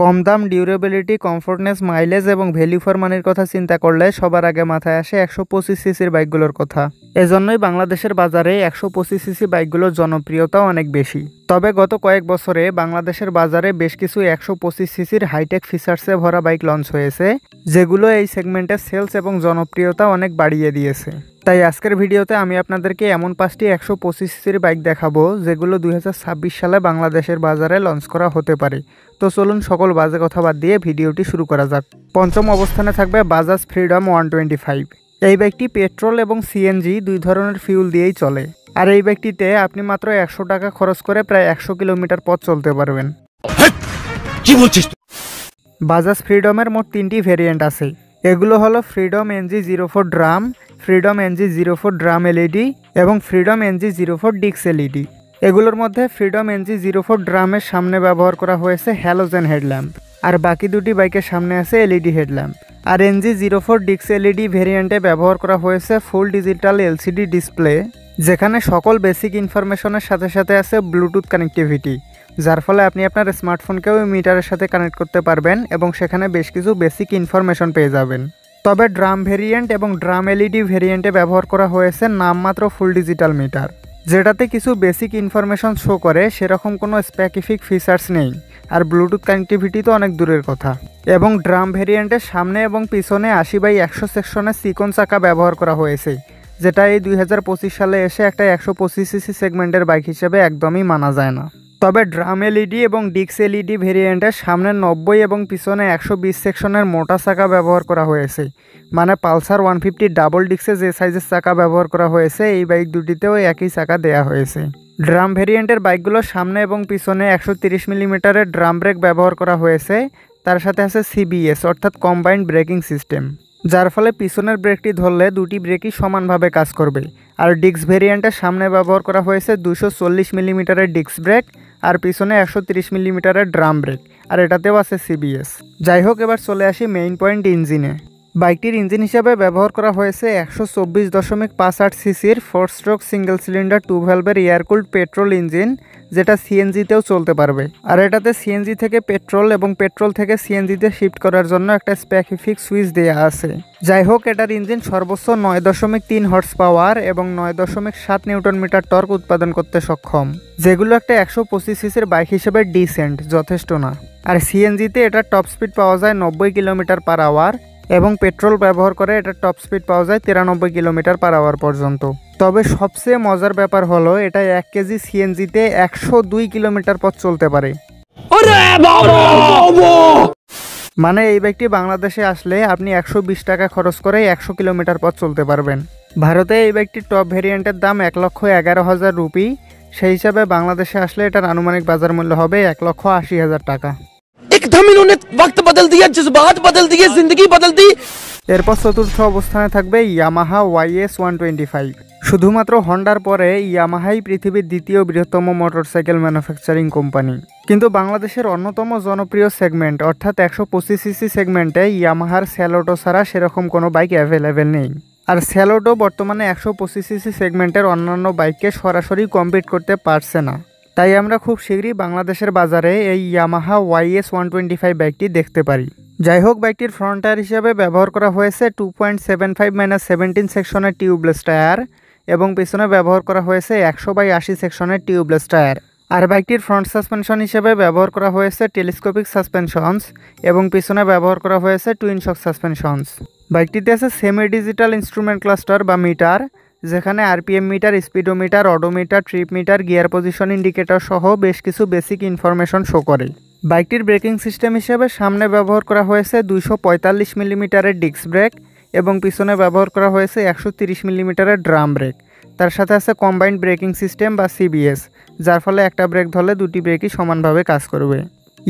কম দাম, durability, comfortness, mileage এবং value for মানির কথা চিন্তা করলে সবার আগে মাথায় আসে 125 সিসির বাইকগুলোর কথা। এজন্যই বাংলাদেশের বাজারে 125 সিসি বাইকগুলোর জনপ্রিয়তাও অনেক বেশি। তবে গত কয়েক বছরে বাংলাদেশের বাজারে বেশ কিছু 125 সিসির হাইটেক ফিচার্সে ভরা বাইক লঞ্চ হয়েছে, যেগুলো এই সেগমেন্টের সেলস এবং জনপ্রিয়তা অনেক বাড়িয়ে দিয়েছে। তাই আজকের ভিডিওতে আমি আপনাদেরকে এমন 5টি 125 সিসির বাইক দেখাবো যেগুলো 2026 সালে বাংলাদেশের বাজারে লঞ্চ করা হতে পারে। তো চলুন সকল বাজে কথা বাদ দিয়ে ভিডিওটি শুরু করা যাক। পঞ্চম অবস্থানে থাকবে বাজাজ ফ্রিডম 125। এই বাইকটি পেট্রোল এবং সিএনজি দুই ধরনের ফিউল দিয়েই চলে। আর এই বাইকটিতে আপনি মাত্র 100 টাকা খরচ করে প্রায় 100 কিলোমিটার পথ চলতে পারবেন। কি বলছিস? বাজাজ ফ্রিডমের মোট 3টি ভেরিয়েন্ট আছে। এগুলো হলো freedom NG04 drum, freedom NG04 drum LED এবং ফ্রিডম NG04 ডিক্স এলইডি। এগুলোর মধ্যে ফ্রিডম NG04 ড্রামের সামনে ব্যবহার করা হয়েছে হ্যালোজেন হেডল্যাম্প, আর বাকি দুটি বাইকের সামনে আছে এলইডি হেডল্যাম্প। আর NG04 ডিক্স এলইডি ভেরিয়েন্টে ব্যবহার করা হয়েছে ফুল ডিজিটাল এলসিডি ডিসপ্লে, যেখানে সকল বেসিক ইনফরমেশনের সাথে সাথে আছে ব্লুটুথ কানেক্টিভিটি, যার ফলে আপনি আপনার স্মার্টফোনকেও মিটারের সাথে কানেক্ট করতে পারবেন এবং সেখানে বেশ কিছু বেসিক ইনফরমেশন পেয়ে যাবেন। তবে ড্রাম ভেরিয়েন্ট এবং ড্রাম এলইডি ভেরিয়েন্টে ব্যবহার করা হয়েছে নামমাত্র ফুল ডিজিটাল মিটার, যেটাতে কিছু বেসিক ইনফরমেশন শো করে, সেরকম কোনো স্পেসিফিক ফিচার্স নেই। আর ব্লুটুথ কানেক্টিভিটি তো অনেক দূরের কথা। এবং ড্রাম ভেরিয়েন্টের সামনে এবং পিছনে 80/100 সেকশনের চিকন চাকা ব্যবহার করা হয়েছে, যেটা এই 2025 সালে এসে একটা 125 সিসি সেগমেন্টের বাইক হিসেবে একদমই মানা যায় না। তবে ড্রাম এলইডি এবং ডিক্স এলইডি ভেরিয়েন্টের সামনে 90 এবং পিছনে 120 সেকশনের মোটা চাকা ব্যবহার করা হয়েছে। মানে পালসার 150 ডাবল ডিক্সে যে সাইজের চাকা ব্যবহার করা হয়েছে, এই বাইক দুটিতেও একই চাকা দেয়া হয়েছে। ড্রাম ভেরিয়েন্টের বাইকগুলোর সামনে এবং পিছনে 130 মিলিমিটারের ড্রাম ব্রেক ব্যবহার করা হয়েছে। তার সাথে আছে CBS অর্থাৎ কম্বাইন্ড ব্রেকিং সিস্টেম, যার ফলে পিছনের ব্রেকটি ধরলে দুটি ব্রেকই সমানভাবে কাজ করবে। আর ডিক্স ভেরিয়েন্টের সামনে ব্যবহার করা হয়েছে 240 মিলিমিটারের ডিক্স ব্রেক আর পিছনে 130 মিলিমিটারের ড্রাম ব্রেক, আর এটাতেও আছে CBS। যাই হোক, এবার চলে আসি মেইন পয়েন্ট ইঞ্জিনে। বাইকটির ইঞ্জিন হিসাবে ব্যবহার করা হয়েছে 124.58 সিসির 4 স্ট্রোক সিঙ্গেল সিলিন্ডার 2 ভ্যালভের এয়ারকুলড পেট্রোল ইঞ্জিন, যেটা সিএনজিতেও চলতে পারবে। আর এটাতে সিএনজি থেকে পেট্রোল এবং পেট্রোল থেকে সিএনজিতে শিফট করার জন্য একটা স্পেসিফিক সুইচ দেওয়া আছে। যাই হোক, এটার ইঞ্জিন সর্বোচ্চ 9.3 হর্স পাওয়ার এবং 9.7 নিউটন মিটার টর্ক উৎপাদন করতে সক্ষম, যেগুলো একটা 125 সিসির বাইক হিসেবে ডিসেন্ট, যথেষ্ট না। আর সিএনজিতে এটার টপ স্পিড পাওয়া যায় 90 কিলোমিটার পার আওয়ার এবং পেট্রোল ব্যবহার করে এটার টপ স্পিড পাওয়া যায় 93 কিলোমিটার পার আওয়ার পর্যন্ত। তবে সবচেয়ে মজার ব্যাপার হলো এটা 1 কেজি সিএনজিতে 102 কিলোমিটার পথ চলতে পারে। মানে এই বাইকটি বাংলাদেশে আসলে আপনি 120 টাকা খরচ করে 100 কিলোমিটার পথ চলতে পারবেন। ভারতে এই বাইকটির টপ ভেরিয়েন্টের দাম 1,11,000 রুপি। সেই হিসাবে বাংলাদেশে আসলে এটার আনুমানিক বাজার মূল্য হবে 1,80,000 টাকা। एकदम इन्होंने वक्त बदल दिया, जज्बात बदल दिए, जिंदगी बदल दी। এরপর চতুর্থ অবস্থানে থাকবে ইয়ামাহা YS125। শুধুমাত্র হন্ডার পরে ইয়ামাহাই পৃথিবীর দ্বিতীয় বৃহত্তম মোটরসাইকেল ম্যানুফ্যাকচারিং কোম্পানি। কিন্তু বাংলাদেশের অন্যতম জনপ্রিয় সেগমেন্ট অর্থাৎ 125 সিসি সেগমেন্টে ইয়ামাহার স্যালোটো ছাড়া সেরকম কোনো বাইক অ্যাভেলেবেল নেই। আর স্যালোটো বর্তমানে 125 সিসি সেগমেন্টের অন্যান্য বাইককে সরাসরি কম্পিট করতে পারছে না। তাই আমরা খুব শীঘ্রই বাংলাদেশের বাজারে এই ইয়ামাহা YS125 বাইকটি দেখতে পারি। যাই হোক, বাইকটির ফ্রন্ট টায়ার হিসেবে ব্যবহার করা হয়েছে 2.75-17 সেকশনের টিউবলেস টায়ার এবং পিছনে ব্যবহার করা হয়েছে 100/80 সেকশনের টিউবলেস টায়ার। আর বাইকটির ফ্রন্ট সাসপেনশন হিসেবে ব্যবহার করা হয়েছে টেলিস্কোপিক সাসপেনশনস এবং পিছনে ব্যবহার করা হয়েছে টুইন শক সাসপেনশনস। বাইকটিতে আছে সেমি ডিজিটাল ইনস্ট্রুমেন্ট ক্লাস্টার বা মিটার, যেখানে RPM meter, speedometer, odometer, trip meter, gear position indicator সহ বেশ কিছু বেসিক ইনফরমেশন শো করে। বাইকটির ব্রেকিং সিস্টেম হিসেবে সামনে ব্যবহার করা হয়েছে 245 মিলিমিটারের ডিস্ক ব্রেক এবং পিছনে ব্যবহার করা হয়েছে 130 মিলিমিটারের ড্রাম ব্রেক। তার সাথে আছে কম্বাইন্ড ব্রেকিং সিস্টেম বা CBS, যার ফলে একটা ব্রেক ধরলে দুটি ব্রেকই সমানভাবে কাজ করবে।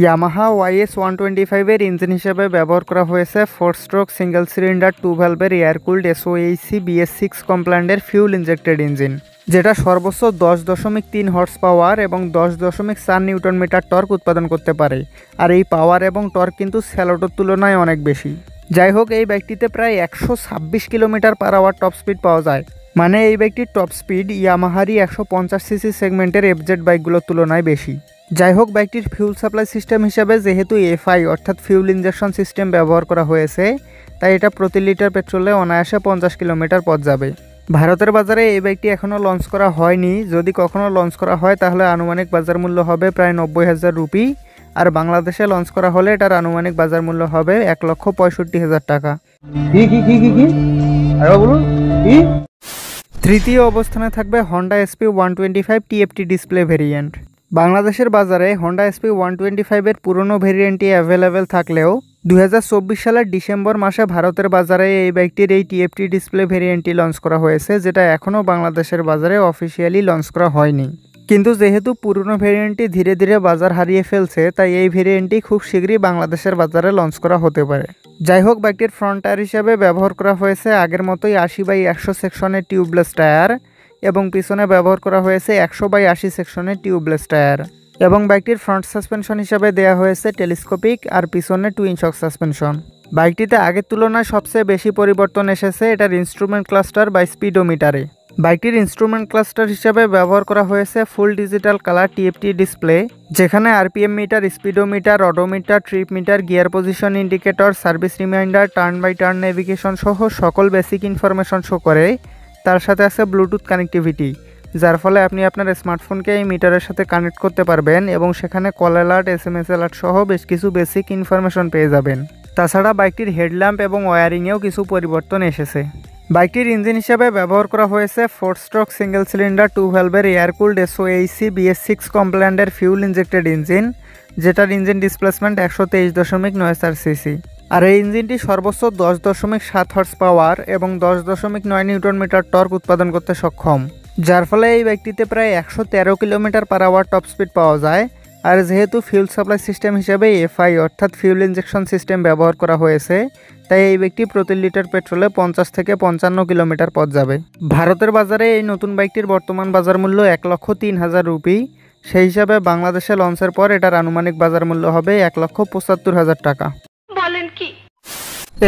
ইয়ামাহা YS125 এর ইঞ্জিন হিসেবে ব্যবহার করা হয়েছে 4 স্ট্রোক সিঙ্গেল সিলিন্ডার 2 ভ্যালভের এয়ারকুলড SOHC BS6 কমপ্ল্যান্ডের ফিউল ইনজেক্টেড ইঞ্জিন, যেটা সর্বোচ্চ 10.3 হর্স পাওয়ার এবং 10.4 নিউটন মিটার টর্ক উৎপাদন করতে পারে। আর এই পাওয়ার এবং টর্ক কিন্তু স্যালোটোর তুলনায় অনেক বেশি। যাই হোক, এই বাইকটিতে প্রায় 126 kilometre per hour top speed পাওয়া যায়। মানে এই বাইকটির টপ স্পিড ইয়ামাহারই 150 সিসি সেগমেন্টের FZ বাইকগুলোর তুলনায় বেশি। যাই হোক, বাইকটির ফিউল সাপ্লাই সিস্টেম হিসাবে যেহেতু এফআই অর্থাৎ ফিউল ইঞ্জেকশন সিস্টেম ব্যবহার করা হয়েছে, তাই এটা প্রতি লিটার পেট্রোলে অনায়াসে 50 কিলোমিটার পথ যাবে। ভারতের বাজারে এই বাইকটি এখনও লঞ্চ করা হয়নি। যদি কখনও লঞ্চ করা হয় তাহলে আনুমানিক বাজার মূল্য হবে প্রায় 90,000 রুপি, আর বাংলাদেশে লঞ্চ করা হলে এটার আনুমানিক বাজার মূল্য হবে 1,65,000 টাকা। তৃতীয় অবস্থানে থাকবে Honda SP 125 TFT display variant. বাংলাদেশের বাজারে হন্ডা এসপি 125-এর পুরনো ভেরিয়েন্টটি অ্যাভেলেবেল থাকলেও 2024 সালের ডিসেম্বর মাসে ভারতের বাজারে এই বাইকটির এই টিএফটি ডিসপ্লে ভেরিয়েন্টটি লঞ্চ করা হয়েছে, যেটা এখনও বাংলাদেশের বাজারে অফিসিয়ালি লঞ্চ করা হয়নি। কিন্তু যেহেতু পুরনো ভেরিয়েন্টটি ধীরে ধীরে বাজার হারিয়ে ফেলছে, তাই এই ভেরিয়েন্টটি খুব শীঘ্রই বাংলাদেশের বাজারে লঞ্চ করা হতে পারে। যাই হোক, বাইকটির ফ্রন্ট টায়ার হিসাবে ব্যবহার করা হয়েছে আগের মতোই 80/100 সেকশনের টিউবলেস টায়ার, এবং পিছনে ব্যবহার করা হয়েছে 100/80 সেকশনের টিউবলেস টায়ার, এবং বাইকটির ফ্রন্ট সাসপেনশন হিসাবে দেওয়া হয়েছে টেলিস্কোপিক আর পিছনে টুইন শক সাসপেনশন। বাইকটিতে আগের তুলনায় সবচেয়ে বেশি পরিবর্তন এসেছে এটার ইনস্ট্রুমেন্ট ক্লাস্টার বা স্পিডোমিটারে। বাইকটির ইনস্ট্রুমেন্ট ক্লাস্টার হিসাবে ব্যবহার করা হয়েছে full digital colour TFT display, যেখানে RPM meter, speedometer, odometer, trip meter, gear position indicator, service reminder, turn by turn navigation সহ সকল বেসিক ইনফরমেশন শো করে। তার সাথে আছে ব্লুটুথ কানেক্টিভিটি, যার ফলে আপনি আপনার স্মার্টফোনকে এই মিটারের সাথে কানেক্ট করতে পারবেন এবং সেখানে কল অ্যালার্ট, SMS অ্যালার্ট সহ বেশ কিছু বেসিক ইনফরমেশন পেয়ে যাবেন। তাছাড়া বাইকটির হেডল্যাম্প এবং ওয়্যারিংয়েও কিছু পরিবর্তন এসেছে। বাইকটির ইঞ্জিন হিসাবে ব্যবহার করা হয়েছে 4 স্ট্রোক সিঙ্গেল সিলিন্ডার 2 ভ্যালভের এয়ার কুলড SOHC BS6 কমপ্ল্যান্ডের ফিউল ইনজেক্টেড ইঞ্জিন, যেটার ইঞ্জিন ডিসপ্লেসমেন্ট 123.94 সিসি। আর এই ইঞ্জিনটি সর্বোচ্চ 10.7 হর্স পাওয়ার এবং 10.9 নিউটন মিটার টর্ক উৎপাদন করতে সক্ষম, যার ফলে এই বাইকটিতে প্রায় 113 kilometre per hour top speed পাওয়া যায়। আর যেহেতু ফিউল সাপ্লাই সিস্টেম হিসেবে এফআই অর্থাৎ ফিউল ইনজেকশন সিস্টেম ব্যবহার করা হয়েছে, তাই এই বাইকটি প্রতি লিটার পেট্রোলে 50 থেকে 55 কিলোমিটার পথ যাবে। ভারতের বাজারে এই নতুন বাইকটির বর্তমান বাজার মূল্য 1,03,000 রুপি। সেই হিসাবে বাংলাদেশে লঞ্চের পর এটার আনুমানিক বাজার মূল্য হবে 1,75,000 টাকা। বলেন কি?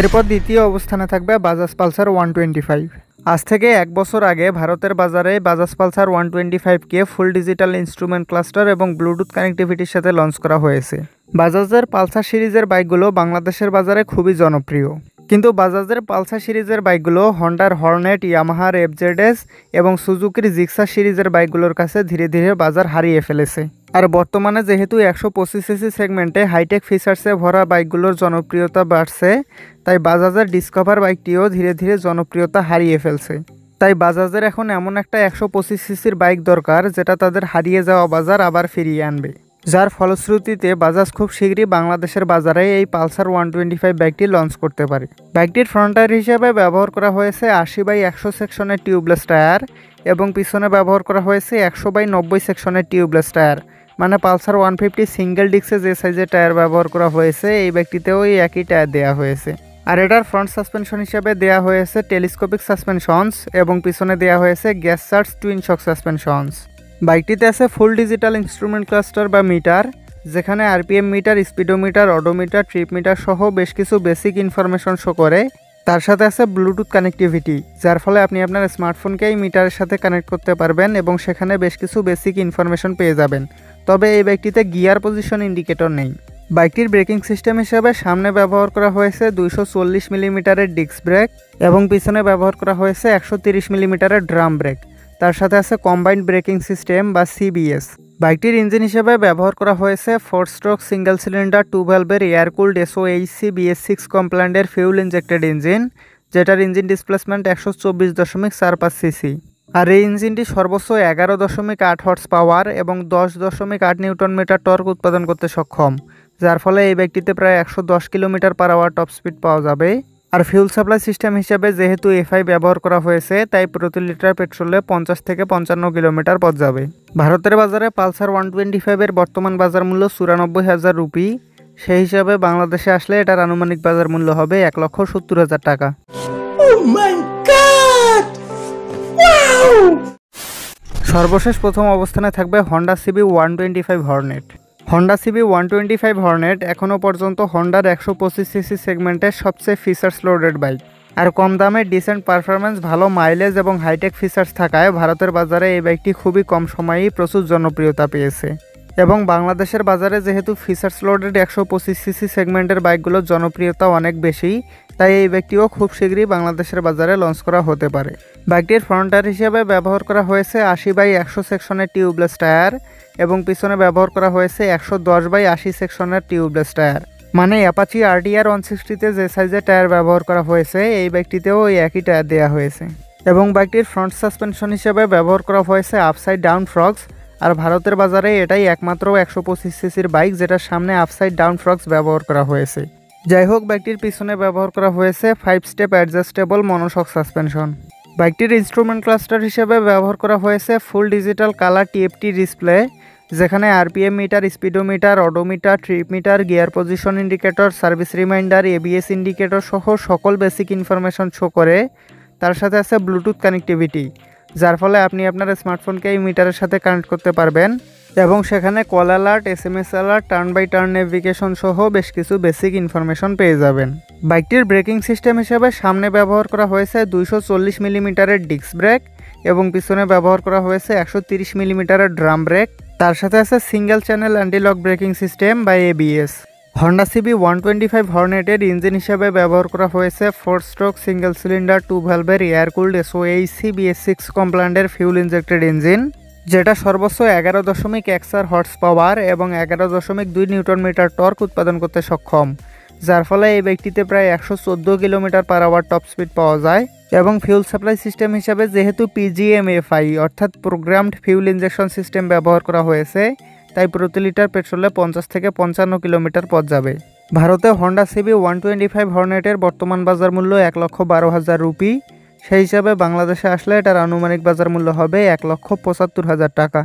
এরপর দ্বিতীয় অবস্থানে থাকবে বাজাজ পালসার 125। আজ থেকে 1 বছর আগে ভারতের বাজারে বাজাজ পালসার 125কে ফুল ডিজিটাল ইনস্ট্রুমেন্ট ক্লাস্টার এবং ব্লুটুথ কানেক্টিভিটির সাথে লঞ্চ করা হয়েছে। বাজাজের পালসার সিরিজের বাইকগুলো বাংলাদেশের বাজারে খুবই জনপ্রিয়, কিন্তু বাজাজের পালসার সিরিজের বাইকগুলো হন্ডার হর্নেট, ইয়ামাহার FZS এবং সুজুকির জিক্সার সিরিজের বাইকগুলোর কাছে ধীরে ধীরে বাজার হারিয়ে ফেলেছে। আর বর্তমানে যেহেতু 125 সিসি সেগমেন্টে হাইটেক ফিচার্সে ভরা বাইকগুলোর জনপ্রিয়তা বাড়ছে, তাই বাজাজের ডিসকভার বাইকটিও ধীরে ধীরে জনপ্রিয়তা হারিয়ে ফেলছে। তাই বাজাজের এখন এমন একটা 125 সিসির বাইক দরকার যেটা তাদের হারিয়ে যাওয়া বাজার আবার ফিরিয়ে আনবে, যার ফলশ্রুতিতে বাজাজ খুব শীঘ্রই বাংলাদেশের বাজারে এই পালসার 125 বাইকটি লঞ্চ করতে পারে। বাইকটির ফ্রন্ট টায়ার হিসেবে ব্যবহার করা হয়েছে 80/100 সেকশনের টিউবলেস টায়ার, এবং পিছনে ব্যবহার করা হয়েছে 100/90 সেকশনের টিউবলেস টায়ার। মানে পালসার 150 সিঙ্গেল ডিস্কে যে সাইজের টায়ার ব্যবহার করা হয়েছে, এই বাইকটিতেও এই একই টায়ার দেওয়া হয়েছে। আর এটার ফ্রন্ট সাসপেনশন হিসেবে দেওয়া হয়েছে টেলিস্কোপিক সাসপেনশনস, এবং পিছনে দেওয়া হয়েছে গ্যাস চার্জ টুইন শক সাসপেনশনস। বাইকটিতে আছে ফুল ডিজিটাল ইনস্ট্রুমেন্ট ক্লাস্টার বা মিটার, যেখানে RPM meter, speedometer, odometer, trip metre সহ বেশ কিছু বেসিক ইনফরমেশন শো করে। তার সাথে আছে ব্লুটুথ কানেক্টিভিটি, যার ফলে আপনি আপনার স্মার্টফোনকে এই মিটারের সাথে কানেক্ট করতে পারবেন এবং সেখানে বেশ কিছু বেসিক ইনফরমেশন পেয়ে যাবেন। তবে এই বাইকটিতে গিয়ার পজিশন ইন্ডিকেটর নেই। বাইকটির ব্রেকিং সিস্টেম হিসেবে সামনে ব্যবহার করা হয়েছে 240 মিলিমিটারের ডিস্ক ব্রেক, এবং পিছনে ব্যবহার করা হয়েছে 130 মিলিমিটারের ড্রাম ব্রেক। তার সাথে আছে কম্বাইন্ড ব্রেকিং সিস্টেম বা CBS। বাইকটির ইঞ্জিন হিসেবে ব্যবহার করা হয়েছে 4 স্ট্রোক সিঙ্গেল সিলিন্ডার 2 ভ্যালভের এয়ার কুলড SOHC BS6 কমপ্ল্যান্ডের ফিউল ইনজেক্টেড ইঞ্জিন, যেটার ইঞ্জিন ডিসপ্লেসমেন্ট 124.45 সিসি। আর এই ইঞ্জিনটি সর্বোচ্চ 11.8 হর্স পাওয়ার এবং 10.8 নিউটন মিটার টর্ক উৎপাদন করতে সক্ষম, যার ফলে এই বাইকটিতে প্রায় 110 kilometre per hour top speed পাওয়া যাবে। আর ফিউল সাপ্লাই সিস্টেম হিসেবে যেহেতু এফআই ব্যবহার করা হয়েছে, তাই প্রতি লিটার পেট্রোলে 50 থেকে 55 কিলোমিটার পথ যাবে। ভারতের বাজারে পালসার 125-এর বর্তমান বাজার মূল্য 94,000 রুপি। সেই হিসাবে বাংলাদেশে আসলে এটার আনুমানিক বাজার মূল্য হবে 1,70,000 টাকা। সর্বশেষ প্রথম অবস্থানে থাকবে Honda CB 125 Hornet. Honda CB 125 Hornet এখনও পর্যন্ত হন্ডার 125 সিসি সেগমেন্টের সবচেয়ে ফিচার্স লোডেড বাইক। আর কম দামে ডিসেন্ট পারফরমেন্স, ভালো মাইলেজ এবং হাইটেক ফিচার্স থাকায় ভারতের বাজারে এই বাইকটি খুবই কম সময়েই প্রচুর জনপ্রিয়তা পেয়েছে। এবং বাংলাদেশের বাজারে যেহেতু ফিচার্স লোডেড 125 সিসি সেগমেন্টের বাইকগুলোর জনপ্রিয়তা অনেক বেশি, তাই এই বাইকটিও খুব শীঘ্রই বাংলাদেশের বাজারে লঞ্চ করা হতে পারে। বাইকটির ফ্রন্ট টায়ার হিসেবে ব্যবহার করা হয়েছে 80/100 সেকশনের টিউবলেস টায়ার এবং পিছনে ব্যবহার করা হয়েছে 110/80 সেকশনের টিউবলেস টায়ার। মানে অ্যাপাচি RTR 160তে যে সাইজের টায়ার ব্যবহার করা হয়েছে এই বাইকটিতেও ওই একই টায়ার দেওয়া হয়েছে। এবং বাইকটির ফ্রন্ট সাসপেনশন হিসেবে ব্যবহার করা হয়েছে আপসাইড ডাউন ফ্রক্স, আর ভারতের বাজারে এটাই একমাত্র 125 সিসির বাইক যেটার সামনে আপসাইড ডাউন ফ্রক্স ব্যবহার করা হয়েছে। যাই হোক, বাইকটির পিছনে ব্যবহার করা হয়েছে 5 স্টেপ অ্যাডজাস্টেবল মনোশক সাসপেনশন। বাইকটির ইনস্ট্রুমেন্ট ক্লাস্টার হিসেবে ব্যবহার করা হয়েছে full digital colour TFT display, যেখানে RPM meter, speedometer, odometer, trip meter, gear position indicator, service reminder, ABS indicator সহ সকল বেসিক ইনফরমেশন শো করে। তার সাথে আছে ব্লুটুথ কানেক্টিভিটি, যার ফলে আপনি আপনার স্মার্টফোনকে এই মিটারের সাথে কানেক্ট করতে পারবেন এবং সেখানে call alert, SMS alert, turn by turn navigation সহ বেশ কিছু বেসিক ইনফরমেশন পেয়ে যাবেন। বাইকটির ব্রেকিং সিস্টেম হিসেবে সামনে ব্যবহার করা হয়েছে 240 মিলিমিটারের ডিস্ক ব্রেক এবং পিছনে ব্যবহার করা হয়েছে 130 মিলিমিটারের ড্রাম ব্রেক। তার সাথে আছে single channel anti-lock braking system বা ABS। হন্ডা CB 125 হর্নেটের ইঞ্জিন হিসেবে ব্যবহার করা হয়েছে 4 স্ট্রোক সিঙ্গেল সিলিন্ডার 2 ভ্যালভের এয়ার কুলড SOHC BS6 কমপ্লায়েন্টের ফিউল ইনজেক্টেড ইঞ্জিন, যেটা সর্বোচ্চ 11.14 হর্স পাওয়ার এবং 11.2 নিউটন মিটার টর্ক উৎপাদন করতে সক্ষম, যার ফলে এই বাইকটিতে প্রায় 114 kilometre per hour top speed পাওয়া যায়। এবং ফিউল সাপ্লাই সিস্টেম হিসাবে যেহেতু PGM-FI অর্থাৎ প্রোগ্রামড ফিউল ইনজেকশন সিস্টেম ব্যবহার করা হয়েছে, তাই প্রতি লিটার পেট্রোলে 50 থেকে 55 কিলোমিটার পথ যাবে। ভারতে হন্ডা CB 125 হর্নেটের বর্তমান বাজার মূল্য 1,12,000 রুপি। সেই হিসাবে বাংলাদেশে আসলে এটার আনুমানিক বাজার মূল্য হবে 1,75,000 টাকা।